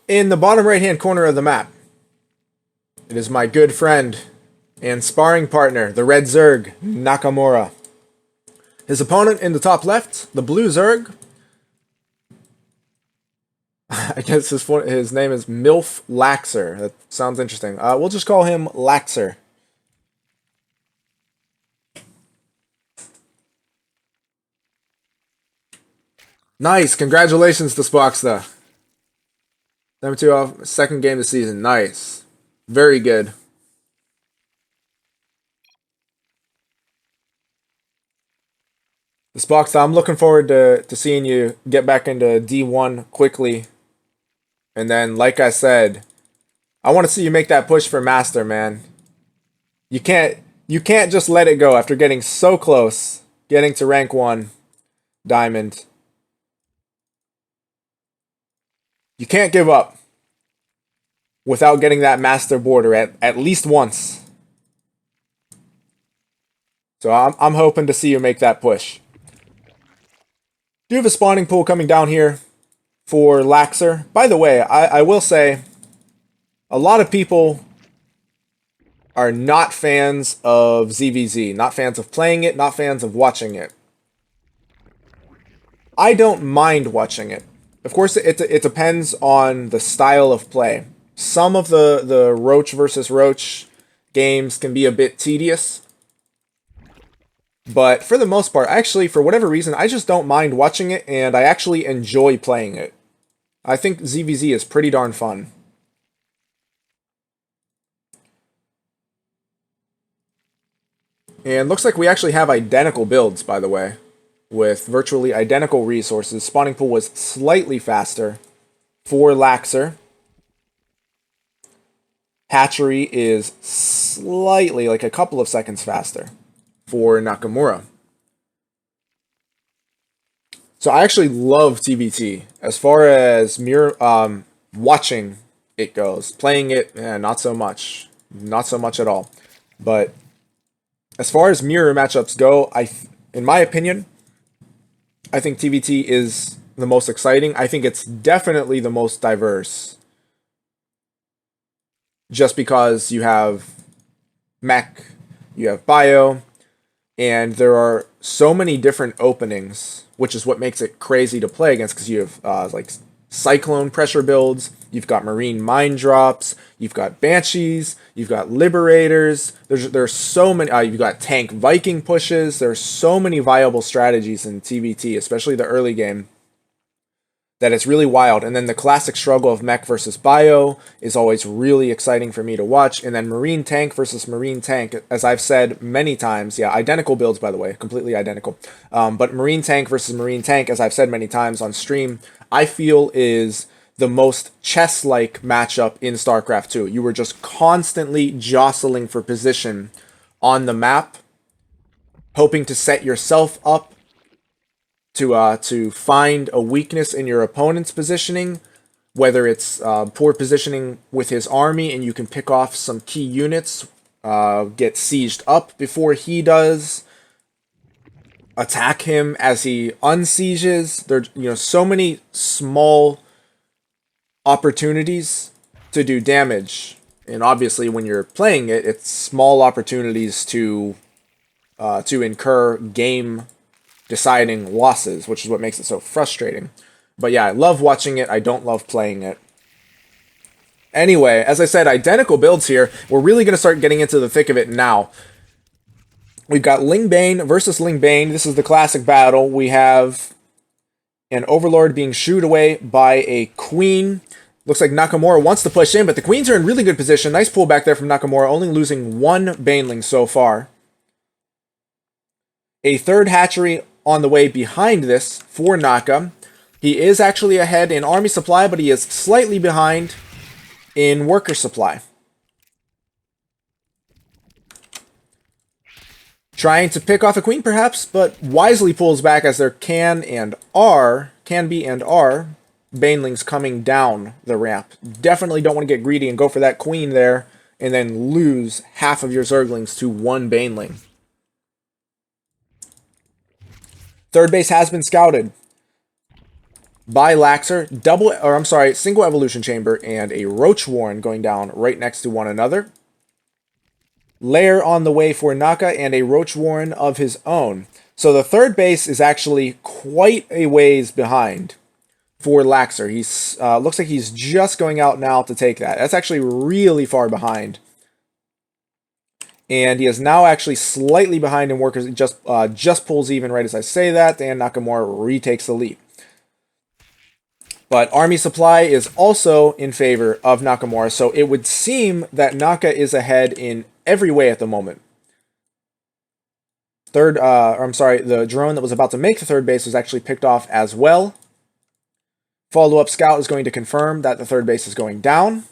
In the bottom right-hand corner of the map, it is my good friend and sparring partner, the red Zerg, Nakamura. His opponent in the top left, the blue Zerg. I guess his name is MILF Laxer. That sounds interesting. We'll just call him Laxer. Nice. Congratulations to Spocksta. 7-2 off. Second game of the season. Nice. Very good. Spocksta, I'm looking forward to seeing you get back into D1 quickly. And then, like I said, I want to see you make that push for Master, man. You can't just let it go after getting so close, getting to rank 1 Diamond. You can't give up without getting that Master border at least once. So I'm hoping to see you make that push. Do have a spawning pool coming down here for Laxer. By the way, I will say, a lot of people are not fans of ZvZ, not fans of playing it, not fans of watching it. I don't mind watching it. Of course, it depends on the style of play. Some of the Roach versus Roach games can be a bit tedious. But for the most part, actually, for whatever reason, I just don't mind watching it, and I actually enjoy playing it. I think ZvZ is pretty darn fun. And looks like we actually have identical builds, by the way, with virtually identical resources. Spawning pool was slightly faster for Laxer. Hatchery is slightly, like a couple of seconds faster for Nakamura. So I actually love TBT as far as watching it goes. Playing it, not so much. Not so much at all. But as far as mirror matchups go, in my opinion, I think TBT is the most exciting. I think it's definitely the most diverse. Just because you have mech, you have bio, and there are so many different openings, which is what makes it crazy to play against, because you have like Cyclone pressure builds, you've got Marine Mine Drops, you've got Banshees, you've got Liberators, there's so many, you've got Tank Viking pushes, there's so many viable strategies in TBT, especially the early game, that it's really wild. And then the classic struggle of mech versus bio is always really exciting for me to watch. And then Marine Tank versus Marine Tank, as I've said many times, yeah, identical builds, by the way, completely identical. But Marine Tank versus Marine Tank, as I've said many times on stream, I feel is the most chess-like matchup in StarCraft 2. You were just constantly jostling for position on the map, hoping to set yourself up to find a weakness in your opponent's positioning, whether it's poor positioning with his army and you can pick off some key units, get sieged up before he does, attack him as he unsieges. There's so many small opportunities to do damage, and obviously when you're playing it, it's small opportunities to incur game deciding losses, which is what makes it so frustrating. But yeah, I love watching it. I don't love playing it. Anyway, as I said, identical builds here. We're really going to start getting into the thick of it now. We've got Ling Bane versus Ling Bane. This is the classic battle. We have an Overlord being shooed away by a Queen. Looks like Nakamura wants to push in, but the Queens are in really good position. Nice pull back there from Nakamura, only losing one Baneling so far. A third hatchery on the way behind this for Naka. He is actually ahead in army supply, but he is slightly behind in worker supply. Trying to pick off a queen perhaps, but wisely pulls back as there can be and are Banelings coming down the ramp. Definitely don't want to get greedy and go for that queen there and then lose half of your Zerglings to one Baneling. Third base has been scouted. by Laxer, single evolution chamber, and a roach warren going down right next to one another. Lair on the way for Naka and a roach warren of his own. So the third base is actually quite a ways behind for Laxer. He's looks like he's just going out now to take that. That's actually really far behind. And he is now actually slightly behind in workers. Just pulls even right as I say that, and Nakamura retakes the lead. But army supply is also in favor of Nakamura, so it would seem that Naka is ahead in every way at the moment. The drone that was about to make the third base was actually picked off as well. Follow-up scout is going to confirm that the third base is going down.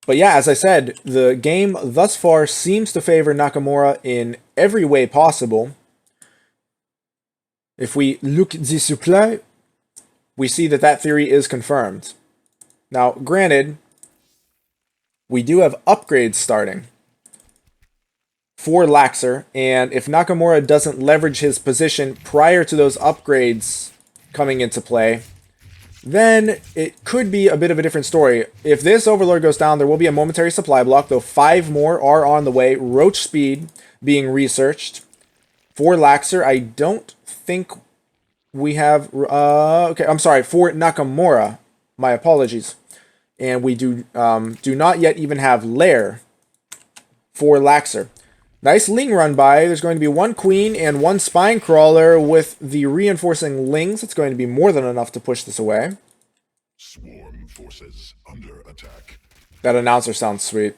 But yeah, as I said, the game thus far seems to favor Nakamura in every way possible. If we look at the supply, we see that that theory is confirmed. Now, granted, we do have upgrades starting for Laxer, and if Nakamura doesn't leverage his position prior to those upgrades coming into play, then it could be a bit of a different story. If this Overlord goes down, there will be a momentary supply block, though 5 more are on the way. Roach speed being researched for Laxer. I don't think we have... okay, I'm sorry, for Nakamura. My apologies. And we do not yet even have Lair for Laxer. Nice Ling run by. There's going to be 1 Queen and 1 Spine Crawler with the reinforcing Lings. It's going to be more than enough to push this away. Swarm forces under attack. That announcer sounds sweet.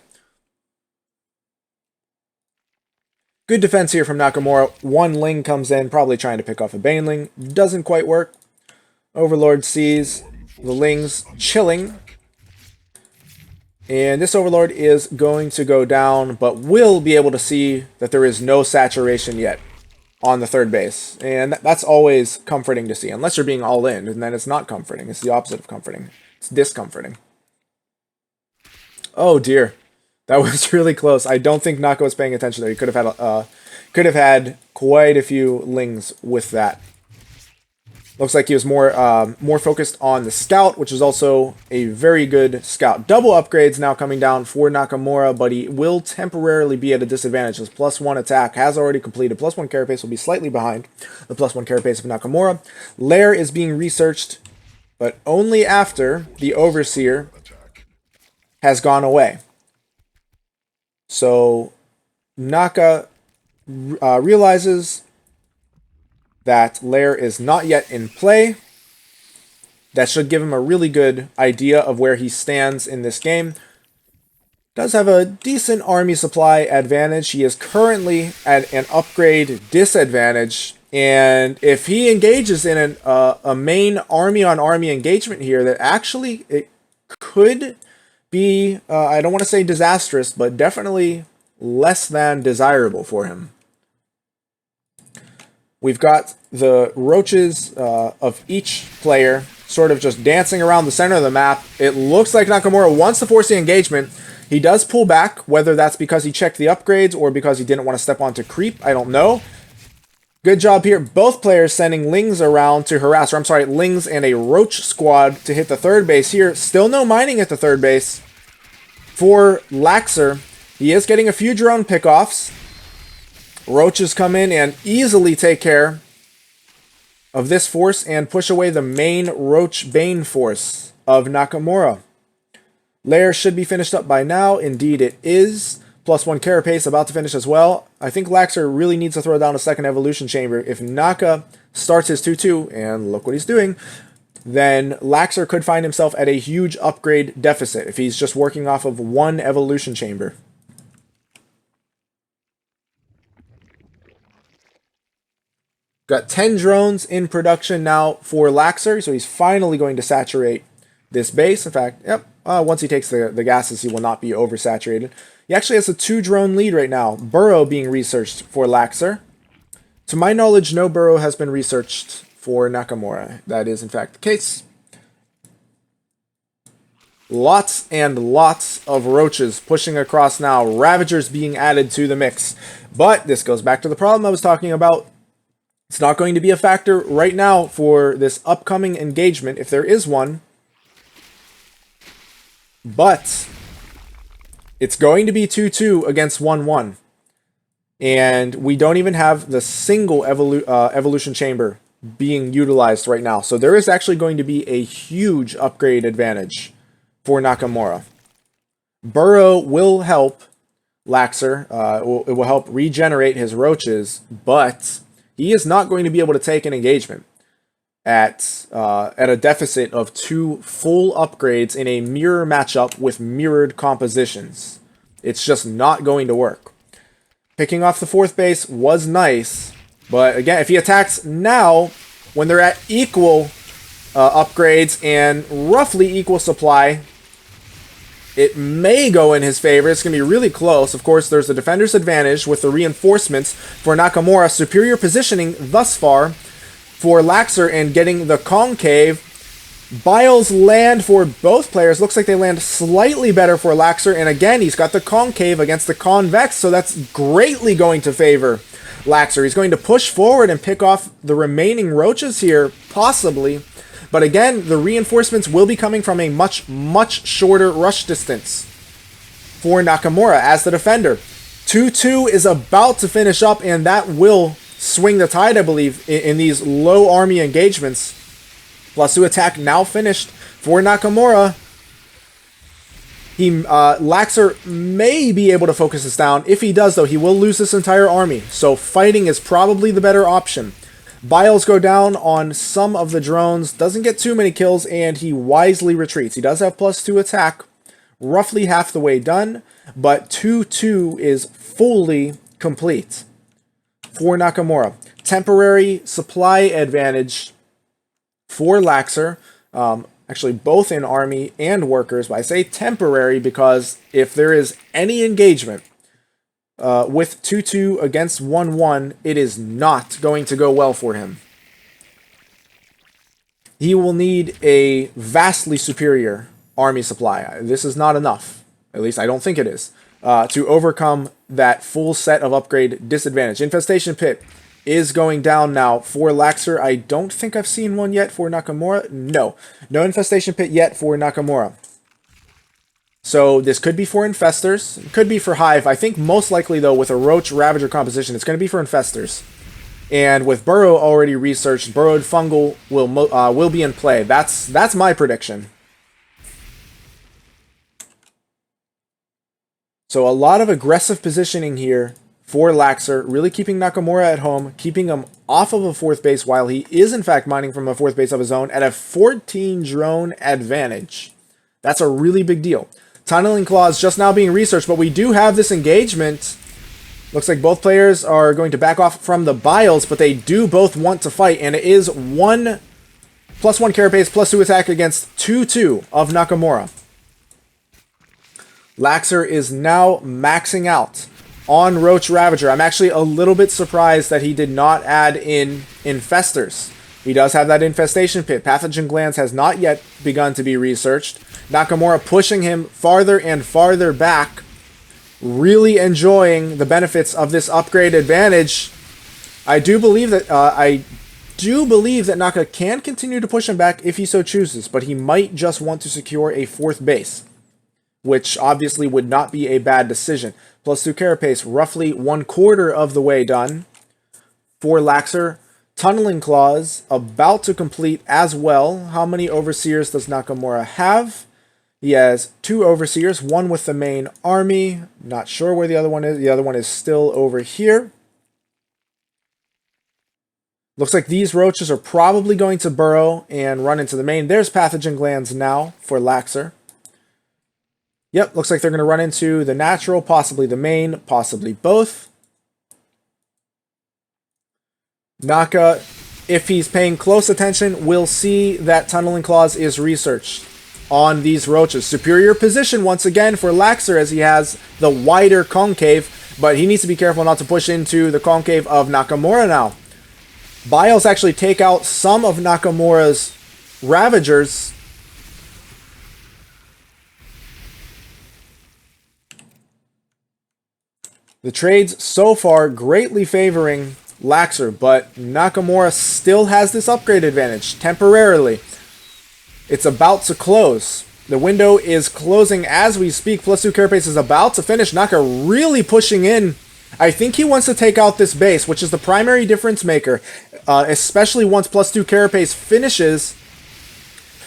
Good defense here from Nakamura. 1 Ling comes in, probably trying to pick off a Baneling. Doesn't quite work. Overlord sees the Lings chilling. And this Overlord is going to go down, but will be able to see that there is no saturation yet on the third base. And that's always comforting to see, unless you're being all in, and then it's not comforting. It's the opposite of comforting. It's discomforting. Oh dear. That was really close. I don't think Naka was paying attention there. He could have had quite a few Lings with that. Looks like he was more focused on the scout, which is also a very good scout. Double upgrades now coming down for Nakamura, but he will temporarily be at a disadvantage. His +1 attack has already completed. +1 carapace will be slightly behind the +1 carapace of Nakamura. Lair is being researched, but only after the Overseer has gone away. So Naka realizes that Lair is not yet in play. That should give him a really good idea of where he stands in this game. Does have a decent army supply advantage. He is currently at an upgrade disadvantage. And if he engages in a main army-on-army engagement here, that actually it could be, I don't want to say disastrous, but definitely less than desirable for him. We've got the roaches of each player sort of just dancing around the center of the map. It looks like Nakamura wants to force the engagement. He does pull back, whether that's because he checked the upgrades or because he didn't want to step onto creep. I don't know. Good job here. Both players sending Lings around to harass, or I'm sorry, Lings and a roach squad to hit the third base here. Still no mining at the third base for Laxer. He is getting a few drone pickoffs. Roaches come in and easily take care of this force and push away the main Roach Bane force of Nakamura. Lair should be finished up by now. Indeed it is. +1 carapace about to finish as well. I think Laxer really needs to throw down a second evolution chamber. If Naka starts his 2-2, and look what he's doing, then Laxer could find himself at a huge upgrade deficit if he's just working off of 1 evolution chamber. Got 10 drones in production now for Laxer, so he's finally going to saturate this base. In fact, once he takes the gases, he will not be oversaturated. He actually has a 2-drone lead right now. Burrow being researched for Laxer. To my knowledge, no burrow has been researched for Nakamura. That is, in fact, the case. Lots and lots of roaches pushing across now. Ravagers being added to the mix. But this goes back to the problem I was talking about It's not going to be a factor right now for this upcoming engagement, if there is one. But it's going to be 2-2 against 1-1. And we don't even have the single evolution chamber being utilized right now. So there is actually going to be a huge upgrade advantage for Nakamura. Burrow will help Laxer. It will help regenerate his roaches, but he is not going to be able to take an engagement at a deficit of 2 full upgrades in a mirror matchup with mirrored compositions. It's just not going to work. Picking off the 4th base was nice, but again, if he attacks now, when they're at equal upgrades and roughly equal supply, it may go in his favor. It's going to be really close. Of course, there's the defender's advantage with the reinforcements for Nakamura. Superior positioning thus far for Laxer and getting the concave. Biles land for both players. Looks like they land slightly better for Laxer. And again, he's got the concave against the convex, so that's greatly going to favor Laxer. He's going to push forward and pick off the remaining roaches here, possibly. But again, the reinforcements will be coming from a much, much shorter rush distance for Nakamura as the defender. 2-2 is about to finish up, and that will swing the tide, I believe, in these low army engagements. +2 attack now finished for Nakamura. Laxer may be able to focus this down. If he does, though, he will lose this entire army. So fighting is probably the better option. Biles go down on some of the drones. Doesn't get too many kills, and he wisely retreats. He does have +2 attack. Roughly half the way done, but 2-2 is fully complete for Nakamura. Temporary supply advantage for Laxer. Actually, both in army and workers, but I say temporary because if there is any engagement with 2-2 against 1-1, it is not going to go well for him. He will need a vastly superior army supply. This is not enough, at least I don't think it is, to overcome that full set of upgrade disadvantage. Infestation Pit is going down now for Laxer. I don't think I've seen one yet for Nakamura. No Infestation Pit yet for Nakamura. So this could be for Infestors. It could be for Hive. I think most likely, though, with a Roach Ravager composition, it's going to be for Infestors. And with Burrow already researched, Burrowed Fungal will be in play. That's my prediction. So a lot of aggressive positioning here for Laxer, really keeping Nakamura at home, keeping him off of a 4th base while he is in fact mining from a 4th base of his own at a 14 drone advantage. That's a really big deal. Tunneling Claws just now being researched, but we do have this engagement. Looks like both players are going to back off from the Biles, but they do both want to fight, and it is +1 carapace, +2 attack against 2-2 of Nakamura. Laxer is now maxing out on Roach Ravager. I'm actually a little bit surprised that he did not add in Infestors. He does have that Infestation Pit. Pathogen Glands has not yet begun to be researched. Nakamura pushing him farther and farther back. Really enjoying the benefits of this upgrade advantage. I do believe that Naka can continue to push him back if he so chooses, but he might just want to secure a 4th base, which obviously would not be a bad decision. +2 carapace, roughly 1/4 of the way done for Laxer. Tunneling Claws about to complete as well. How many Overseers does Nakamura have? He has 2 Overseers, one with the main army. Not sure where the other one is. The other one is still over here. Looks like these roaches are probably going to burrow and run into the main. There's Pathogen Glands now for Laxer. Yep, looks like they're going to run into the natural, possibly the main, possibly both. Naka, if he's paying close attention, will see that Tunneling Claws is researched on these roaches. Superior position once again for Laxer as he has the wider concave, but he needs to be careful not to push into the concave of Nakamura now. Biles actually take out some of Nakamura's Ravagers. The trades so far greatly favoring Laxer, but Nakamura still has this upgrade advantage temporarily. It's about to close. The window is closing as we speak. +2 carapace is about to finish. Naka really pushing in. I think he wants to take out this base, which is the primary difference maker, especially once +2 carapace finishes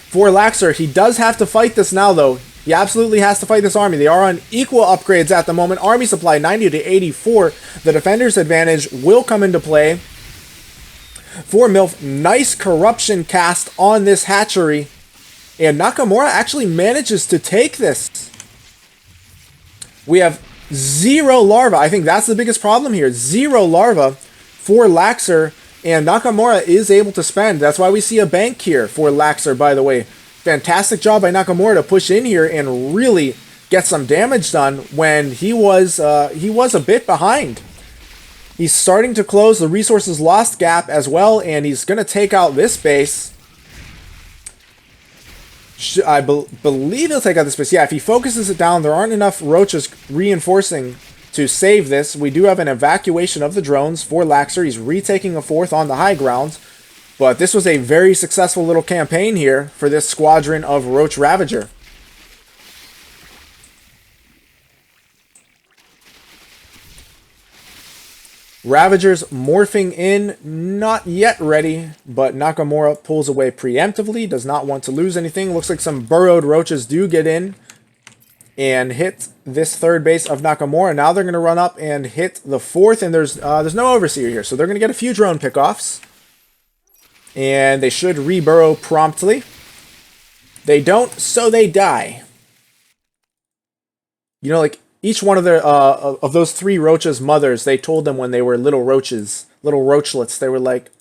for Laxer. He does have to fight this now, though. He absolutely has to fight this army. They are on equal upgrades at the moment. Army supply 90 to 84. The defender's advantage will come into play for MILF. Nice corruption cast on this hatchery. And Nakamura actually manages to take this. We have 0 larva. I think that's the biggest problem here. 0 larva for Laxer. And Nakamura is able to spend. That's why we see a bank here for Laxer, by the way. Fantastic job by Nakamura to push in here and really get some damage done when he was a bit behind. He's starting to close the resources lost gap as well, and he's going to take out this base. I believe he'll take out this base. Yeah, if he focuses it down, there aren't enough roaches reinforcing to save this. We do have an evacuation of the drones for Laxer. He's retaking a 4th on the high ground. But this was a very successful little campaign here for this squadron of Roach Ravager. Ravagers morphing in, not yet ready, but Nakamura pulls away preemptively, does not want to lose anything. Looks like some burrowed roaches do get in and hit this 3rd base of Nakamura. Now they're going to run up and hit the 4th, and there's no overseer here, so they're going to get a few drone pickoffs. And they should reburrow promptly. They don't, so they die. You know, like, each one of their of those 3 roaches' mothers, they told them when they were little roaches, little roachlets, they were like,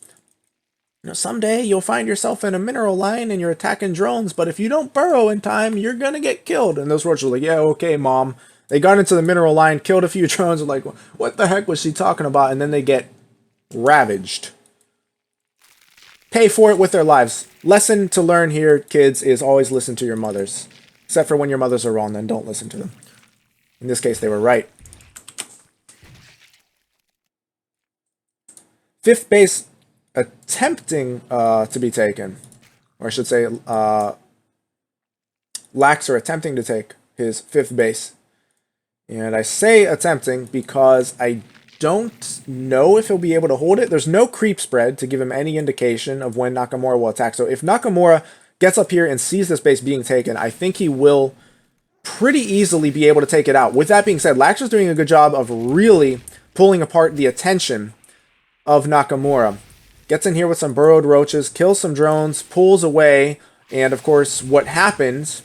you know, someday you'll find yourself in a mineral line and you're attacking drones, but if you don't burrow in time, you're going to get killed. And those roaches were like, yeah, okay, mom. They got into the mineral line, killed a few drones, and like, what the heck was she talking about? And then they get ravaged. Pay for it with their lives. Lesson to learn here, kids, is always listen to your mothers. Except for when your mothers are wrong, then don't listen to them. In this case, they were right. 5th base attempting to be taken. Or I should say, Laxer attempting to take his 5th base. And I say attempting because I don't know if he'll be able to hold it. There's no creep spread to give him any indication of when Nakamura will attack. So if Nakamura gets up here and sees this base being taken, I think he will pretty easily be able to take it out. With that being said, Laxer's doing a good job of really pulling apart the attention of Nakamura. Gets in here with some burrowed roaches, kills some drones, pulls away, and of course what happened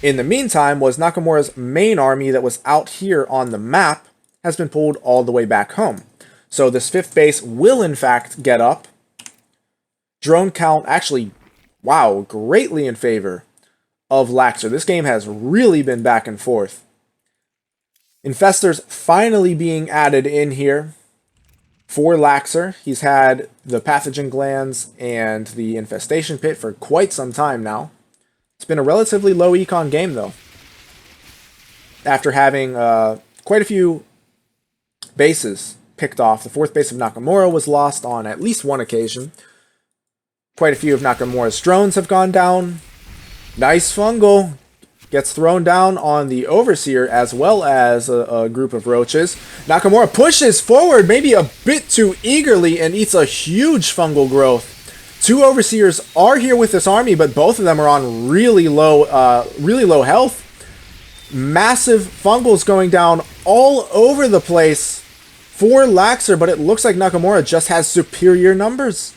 in the meantime was Nakamura's main army that was out here on the map has been pulled all the way back home. So this 5th base will in fact get up. Drone count actually, wow, greatly in favor of Laxer. This game has really been back and forth. Infestors finally being added in here for Laxer. He's had the pathogen glands and the infestation pit for quite some time now. It's been a relatively low econ game though. After having quite a few bases picked off. The 4th base of Nakamura was lost on at least one occasion. Quite a few of Nakamura's drones have gone down. Nice fungal gets thrown down on the Overseer as well as a group of roaches. Nakamura pushes forward maybe a bit too eagerly and eats a huge fungal growth. 2 Overseers are here with this army, but both of them are on really low health. Massive fungals going down all over the place for Laxer, but it looks like Nakamura just has superior numbers.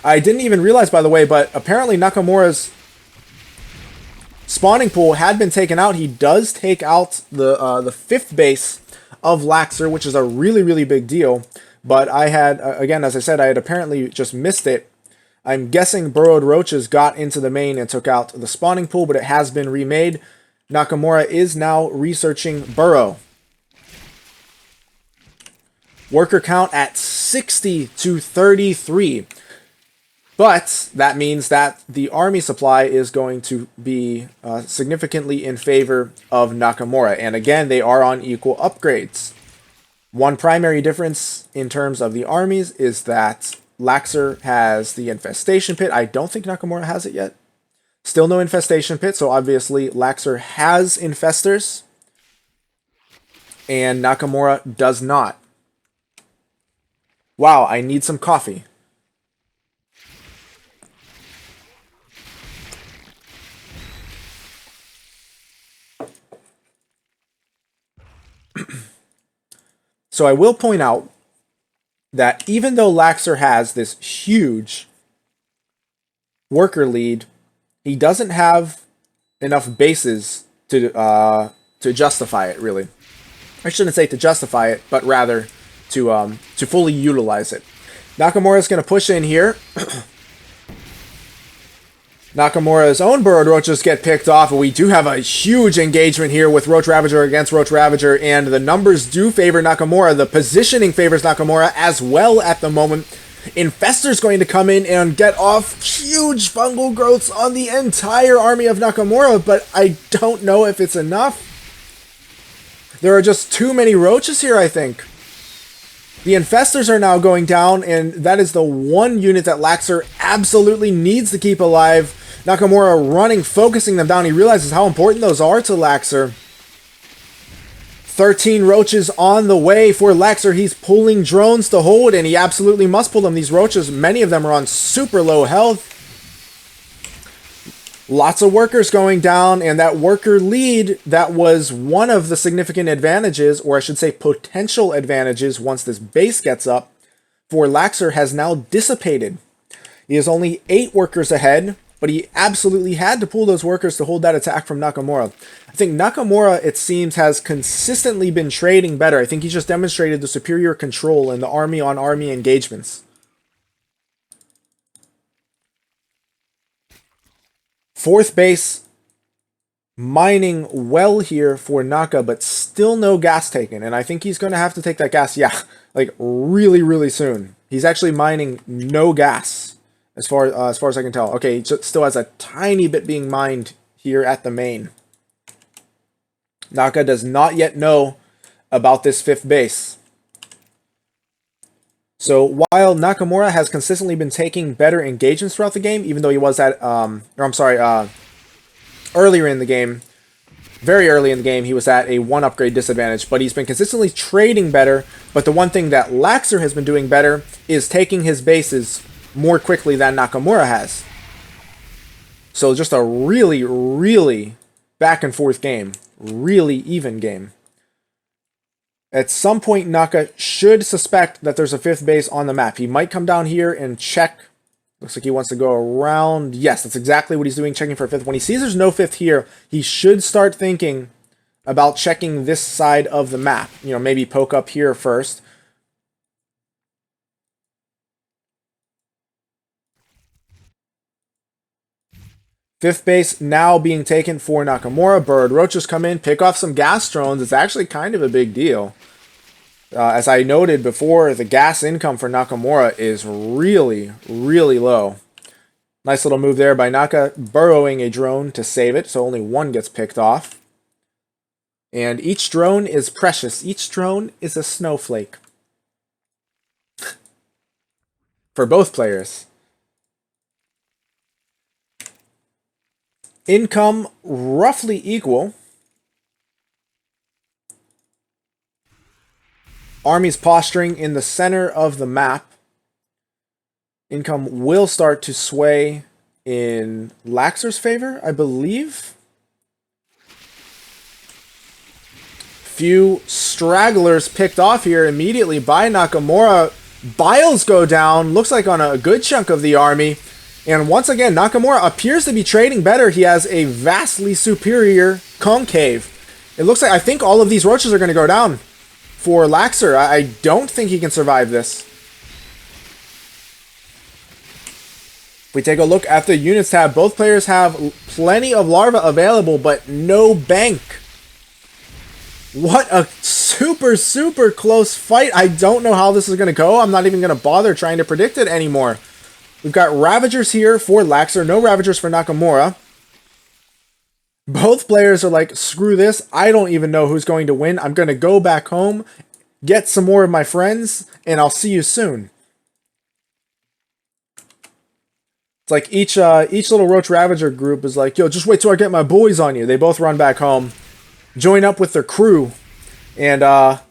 I didn't even realize, by the way, but apparently Nakamura's spawning pool had been taken out. He does take out the 5th base of Laxer, which is a really, really big deal. But I had, again, as I said, I had apparently just missed it. I'm guessing burrowed roaches got into the main and took out the spawning pool, but it has been remade. Nakamura is now researching burrow. Worker count at 60 to 33. But that means that the army supply is going to be significantly in favor of Nakamura. And again, they are on equal upgrades. One primary difference in terms of the armies is that Laxer has the Infestation Pit. I don't think Nakamura has it yet. Still no Infestation Pit, so obviously Laxer has Infestors, and Nakamura does not. Wow, I need some coffee. So I will point out that even though Laxer has this huge worker lead, he doesn't have enough bases to justify it, really. I shouldn't say to justify it, but rather to fully utilize it. Nakamura's going to push in here. Nakamura's own Burrowed Roaches get picked off, and we do have a huge engagement here with Roach Ravager against Roach Ravager, and the numbers do favor Nakamura. The positioning favors Nakamura as well at the moment. Infestor's going to come in and get off huge fungal growths on the entire army of Nakamura, but I don't know if it's enough. There are just too many roaches here, I think. The Infestors are now going down, and that is the one unit that Laxer absolutely needs to keep alive. Nakamura running, focusing them down. He realizes how important those are to Laxer. 13 roaches on the way for Laxer. He's pulling drones to hold, and he absolutely must pull them. These roaches, many of them are on super low health. Lots of workers going down, and that worker lead, that was one of the significant advantages, or I should say potential advantages, once this base gets up, for Laxer has now dissipated. He is only 8 workers ahead, but he absolutely had to pull those workers to hold that attack from Nakamura. I think Nakamura, it seems, has consistently been trading better. I think he just demonstrated the superior control in the army-on-army engagements. Fourth base, mining well here for Naka, but still no gas taken. And I think he's going to have to take that gas, yeah, like really, really soon. He's actually mining no gas, as far as I can tell. Okay, he still has a tiny bit being mined here at the main. Naka does not yet know about this 5th base. So while Nakamura has consistently been taking better engagements throughout the game, even though he was at, earlier in the game, very early in the game, he was at a 1 upgrade disadvantage, but he's been consistently trading better. But the one thing that Laxer has been doing better is taking his bases more quickly than Nakamura has. So just a really, really back and forth game, really even game. At some point, Naka should suspect that there's a 5th base on the map. He might come down here and check. Looks like he wants to go around. Yes, that's exactly what he's doing, checking for a 5th. When he sees there's no 5th here, he should start thinking about checking this side of the map. You know, maybe poke up here first. Fifth base now being taken for Nakamura. Burrowed Roaches come in, pick off some gas drones. It's actually kind of a big deal. As I noted before, the gas income for Nakamura is really, really low. Nice little move there by Naka, burrowing a drone to save it, so only 1 gets picked off. And each drone is precious. Each drone is a snowflake. For both players. Income roughly equal. Armies posturing in the center of the map. Income will start to sway in Laxer's favor, I believe. Few stragglers picked off here immediately by Nakamura. Biles go down, looks like on a good chunk of the army. And once again, Nakamura appears to be trading better. He has a vastly superior concave. It looks like, I think all of these roaches are going to go down for Laxer. I don't think he can survive this. If we take a look at the units tab, both players have plenty of larvae available, but no bank. What a super, super close fight. I don't know how this is going to go. I'm not even going to bother trying to predict it anymore. We've got Ravagers here for Laxer, no Ravagers for Nakamura. Both players are like, screw this, I don't even know who's going to win. I'm going to go back home, get some more of my friends, and I'll see you soon. It's like each little Roach Ravager group is like, yo, just wait till I get my boys on you. They both run back home, join up with their crew, and they're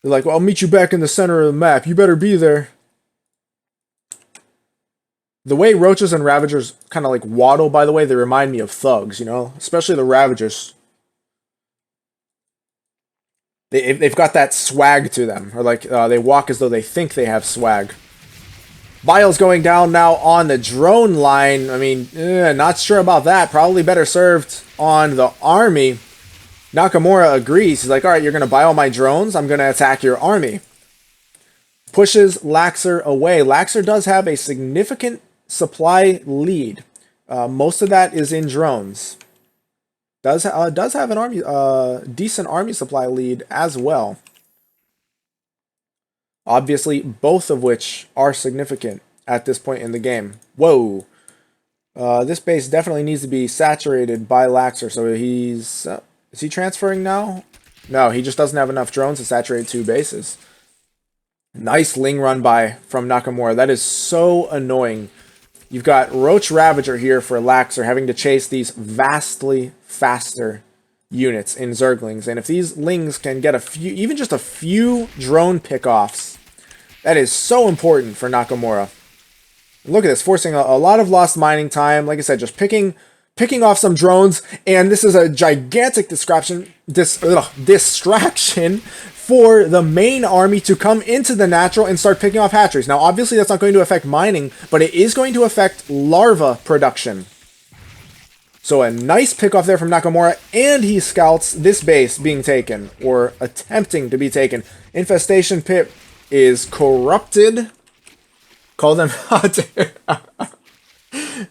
like, well, I'll meet you back in the center of the map. You better be there. The way Roaches and Ravagers kind of like waddle, by the way, they remind me of thugs, you know? Especially the Ravagers. They've got that swag to them. Or like, they walk as though they think they have swag. Bile's going down now on the drone line. I mean, not sure about that. Probably better served on the army. Nakamura agrees. He's like, alright, you're going to buy all my drones. I'm going to attack your army. Pushes Laxer away. Laxer does have a significant supply lead. Most of that is in drones. Does have an army, decent army supply lead as well. Obviously, both of which are significant at this point in the game. Whoa. This base definitely needs to be saturated by Laxer. So he's... is he transferring now? No, he just doesn't have enough drones to saturate 2 bases. Nice Ling run by from Nakamura. That is so annoying. You've got Roach Ravager here for Laxer having to chase these vastly faster units in Zerglings. And if these Lings can get a few, even just a few drone pickoffs, that is so important for Nakamura. Look at this, forcing a lot of lost mining time. Like I said, just picking off some drones, and this is a gigantic distraction for the main army to come into the natural and start picking off hatcheries. Now, obviously, that's not going to affect mining, but it is going to affect larva production. So a nice pickoff there from Nakamura, and he scouts this base being taken, or attempting to be taken. Infestation Pit is corrupted. Call them...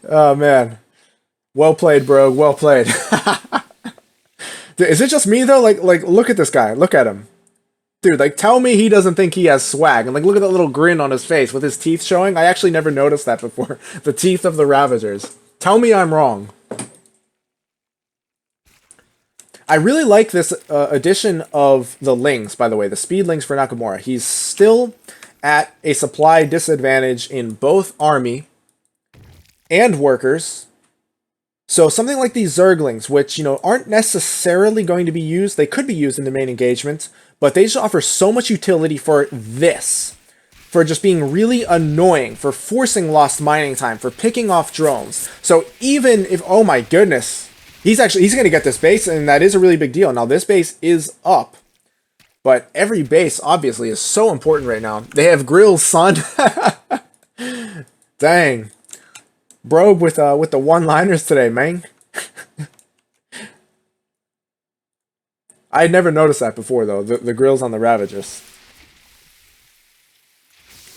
Oh, man. Well played, bro. Well played. Is it just me, though? Like, look at this guy. Look at him. Dude, like, tell me he doesn't think he has swag. And, like, look at that little grin on his face with his teeth showing. I actually never noticed that before. The teeth of the Ravagers. Tell me I'm wrong. I really like this addition of the Lings, by the way. The speed Lings for Nakamura. He's still at a supply disadvantage in both army and workers. So something like these Zerglings, which, you know, aren't necessarily going to be used. They could be used in the main engagement, but they just offer so much utility for this. For just being really annoying, for forcing lost mining time, for picking off drones. So even if, oh my goodness, he's going to get this base, and that is a really big deal. Now, this base is up, but every base, obviously, is so important right now. They have grills, son. Dang. Brogue with the one-liners today, man. I had never noticed that before, though, the grills on the Ravagers.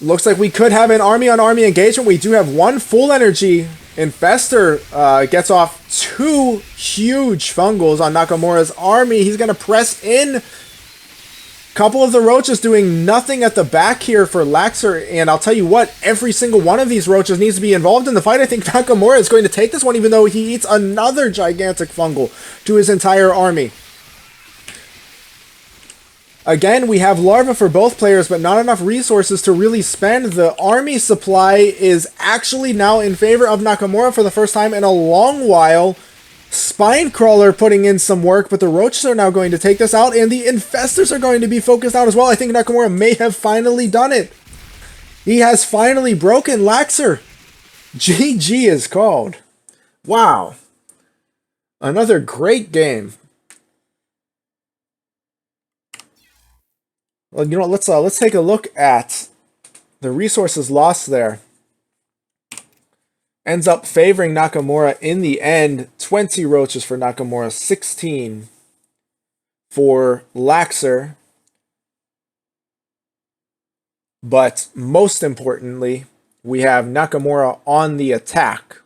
Looks like we could have an army-on-army engagement. We do have one full energy. Infestor gets off 2 huge fungals on Nakamura's army. He's going to press in. Couple of the Roaches doing nothing at the back here for Laxer, and I'll tell you what, every single one of these Roaches needs to be involved in the fight. I think Nakamura is going to take this one, even though he eats another gigantic fungal to his entire army. Again, we have larva for both players, but not enough resources to really spend. The army supply is actually now in favor of Nakamura for the first time in a long while. Spinecrawler putting in some work, but the Roaches are now going to take this out, and the Infestors are going to be focused out as well. I think Nakamura may have finally done it. He has finally broken Laxer. GG is called. Wow. Another great game. Well, you know what, let's take a look at the resources lost there. Ends up favoring Nakamura in the end. 20 Roaches for Nakamura, 16 for Laxer. But most importantly, we have Nakamura on the attack.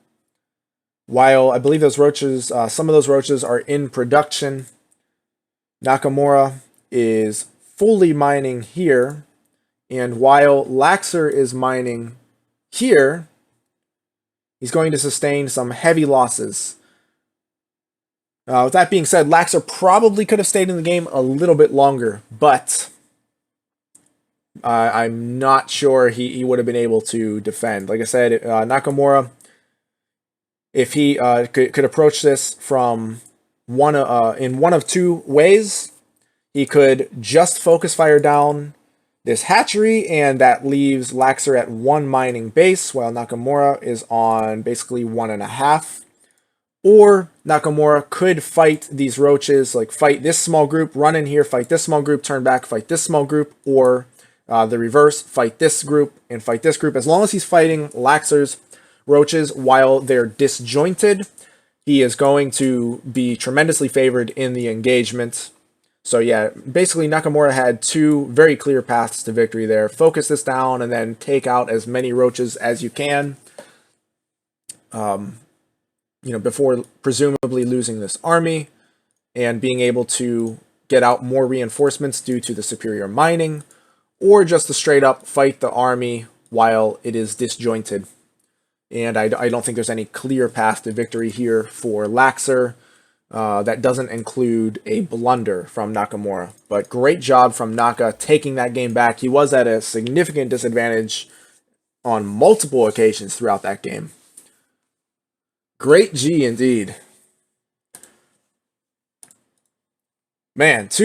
While I believe those Roaches, some of those Roaches are in production, Nakamura is fully mining here. And while Laxer is mining here, he's going to sustain some heavy losses. With that being said, Laxer probably could have stayed in the game a little bit longer, but I'm not sure he would have been able to defend. Like I said, Nakamura, if he could approach this from in one of two ways, he could just focus fire down this hatchery, and that leaves Laxer at 1 mining base, while Nakamura is on basically 1.5. Or Nakamura could fight these roaches, like fight this small group, run in here, fight this small group, turn back, fight this small group, or the reverse, fight this group and fight this group. As long as he's fighting Laxer's roaches while they're disjointed, he is going to be tremendously favored in the engagement. So yeah, basically Nakamura had two very clear paths to victory there. Focus this down and then take out as many roaches as you can. Before presumably losing this army and being able to get out more reinforcements due to the superior mining, or just to straight up fight the army while it is disjointed. And I don't think there's any clear path to victory here for Laxer. That doesn't include a blunder from Nakamura. But great job from Naka taking that game back. He was at a significant disadvantage on multiple occasions throughout that game. Great G indeed. Man, two